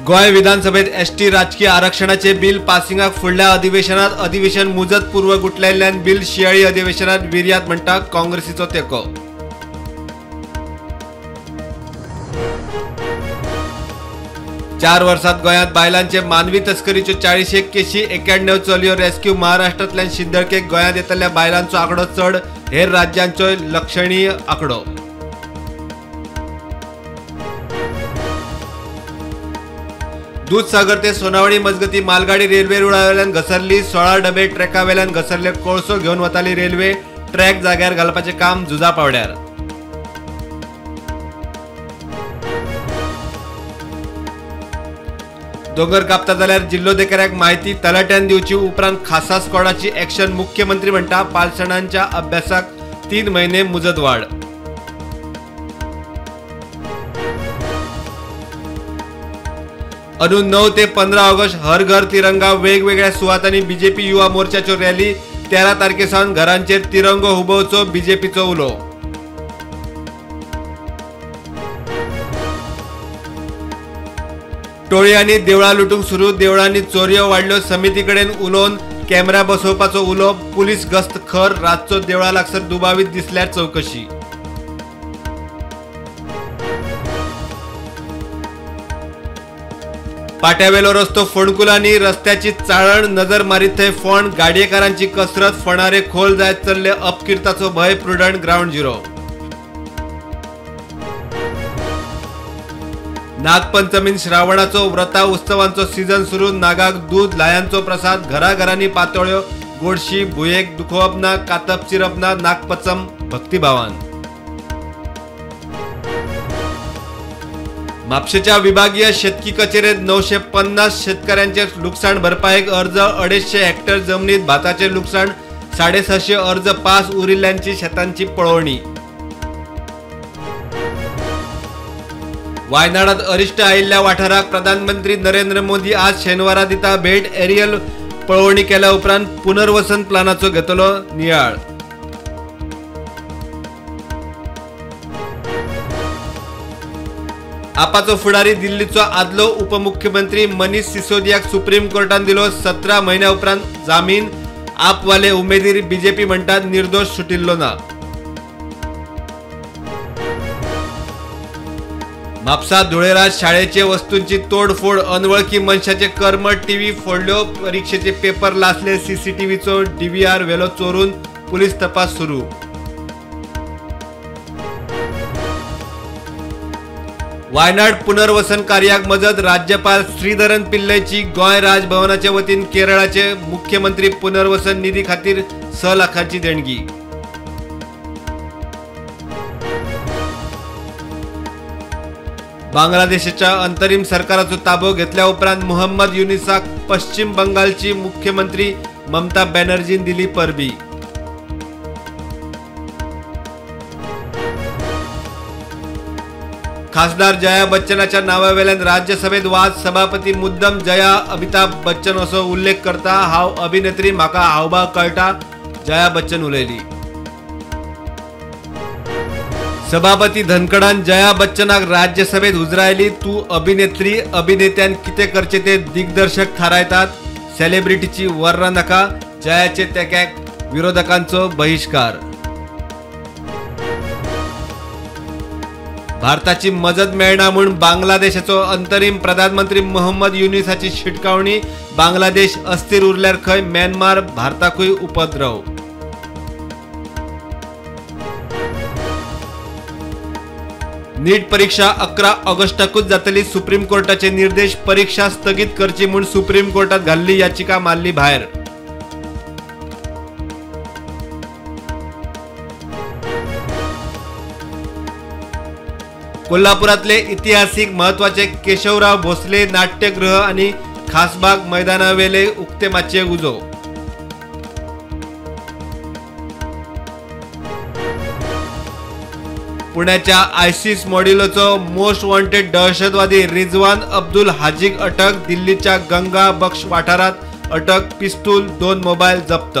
गोय विधानसभेत एसटी राजकीय आरक्षणाचे बिल पासिंगाक फुडल्या अधिवेशनात अधिवेशन मुजत पूर्व गुटलायिल्ल्यान बिल शियाळी अधिवेशनात विर्यात म्हणटा काँग्रेसीचो तेको। चार वर्षात गोयात बायलांचे मानवी तस्करीच्यो 40 केशी 91 चलयो रेस्क्यू। महाराष्ट्रांतल्यान शिंदळकेक गोयात येतल्या बायलांचो आंकडो चढ हेर राज्यांचो लक्षणीय आंकडो। दूधसागर ते सोनावळी मजगती मालगाडी रेल्वे रुळावेल्यान घसरली। 16 डबे ट्रॅकावेल्यान घसरले। कोळसो घेवन वताली रेल्वे ट्रॅक जाग्यार घालपाचे काम झुजा पावड्यार। दोंगर कापता जाल्यार जिल्लोधिकाऱ्याक माहिती तलाट्यान दिवची। उपरांत खासा स्क्वॉडाची ॲक्शन। मुख्यमंत्री म्हणटा पालसणांच्या अभ्यासाक 3 महिने मुजत वाढ। अनु 9 ते 15 ऑगस्ट हर घर तिरंगा। वेगवेगळ्या सुवातांनी बीजेपी युवा मोर्चाच्यो रॅली। 13 तारखेसावन घरांचेर तिरंगो हुबोवचो बीजेपीचो उलो। टोळी आनी देवळां लुटूंक सुरू। देवळांनी चोरयो वाडल्यो। समिती कडेन उलोवन कॅमेरा बसोवपाचो उलो। पुलीस गस्त खर। रातचो देवळा लागसर दुबावीत दिसल्यार चौकशी। पाट्यावेलो रस्तो फोंडकुलांनी रस्त्याची चाळण। नजर मारीत थंय फोंड। गाडयेकारांची कसरत। फोंडारे खोल जायत चल्ले। अपकिर्ताचो भय। Prudent ground zero. नागपंचमीन श्रावणाचो व्रता उत्सवांचो सीझन सुरू। नागाक दूध लायांचो प्रसाद। घराघरांनी पातोळ्यो। गोडशी भुयेक दुखोवप ना। कातप चिरप ना। नागपंचम भक्तिभावान। म्हापशेच्या विभागीय शेतकी कचेरेत 950 शेतकऱ्यांचे लुकसाण भरपायेक अर्ज। 250 हेक्टर जमनीत भाताचे लुकसाण। 650 अर्ज पास। उरिल्ल्यांची शेतांची पळवणी। वायनाडात अरिश्ट आयिल्ल्या वाठाराक प्रधानमंत्री नरेंद्र मोदी आज शेनवारा दिता भेट। एरियल पळवणी केल्या उपरांत पुनर्वसन प्लानाचो घेतलो नियाळ। आपाचो फुडारी दिल्लीचो आदलो उपमुख्यमंत्री मनीष सिसोदियाक सुप्रीम कोर्टान दिलो 17 महिन्या उपरांत जामीन। आपवाले उमेदीर बीजेपी म्हणटात निर्दोष सुटिल्लो ना। म्हापसा धुळेरात शाळेचे वस्तूंची तोडफोड। अनवळखी मनशाचे कर्मठ। टीव्ही फोडल्यो। परीक्षेचे पेपर लासले। सीसीटीव्हीचो डीव्हीआर वेलो चोरून। पुलीस तपास सुरू। वायनाड पुनर्वसन कार्याक मजत। राज्यपाल श्रीधरन पिल्लयची गोंय राजभवनाचे वतीन केरळाचे मुख्यमंत्री पुनर्वसन निधी खातीर 6 लाखांची देणगी। बांगलादेशाच्या अंतरिम सरकाराचो ताबो घेतल्या उपरांत मोहम्मद युनिसाक पश्चिम बंगालची मुख्यमंत्री ममता बॅनर्जीन दिली परबी। खासदार जया बच्चनाच्या नावावेल्यान राज्यसभेत वाद। सभापती मुद्दम जया अमिताभ बच्चन असो उल्लेख करता। हांव अभिनेत्री, म्हाका हावभाव कळटा, जया बच्चन उलयली। सभापती धनखडान जया बच्चनाक राज्यसभेत उजरायली। तू अभिनेत्री, अभिनेत्यान कितें करचे ते दिग्दर्शक थारायतात। सेलिब्रिटीची वर्रा नाका। जयाचे तेक्याक विरोधकांचो बहिष्कार। भारताची मजत मेळना म्हूण बांगलादेशाचो अंतरीम प्रधानमंत्री मोहम्मद युनिसाची शिटकावणी। बांगलादेश अस्थिर उरल्यार खंय म्यानमार भारताकूय उपद्रव। नीट परीक्षा 11 ऑगस्टाकूच जातली। सुप्रीम कोर्टाचे निर्देश। परीक्षा स्थगीत करची म्हूण सुप्रीम कोर्टात घाल्ली याचिका मारली भायर। कोल्हापुरातले इतिहासीक महत्वाचे केशवराव भोसले नाट्यगृह आणि खासबाग मैदानावेले उक्ते माचये उजो। पुण्याच्या आयसिस मॉड्युलोचो मोस्ट वॉन्टेड दहशतवादी रिजवान अब्दुल हाजीक अटक। दिल्लीच्या गंगा बख्श वाठारात अटक। पिस्तूल 2 मोबाईल जप्त।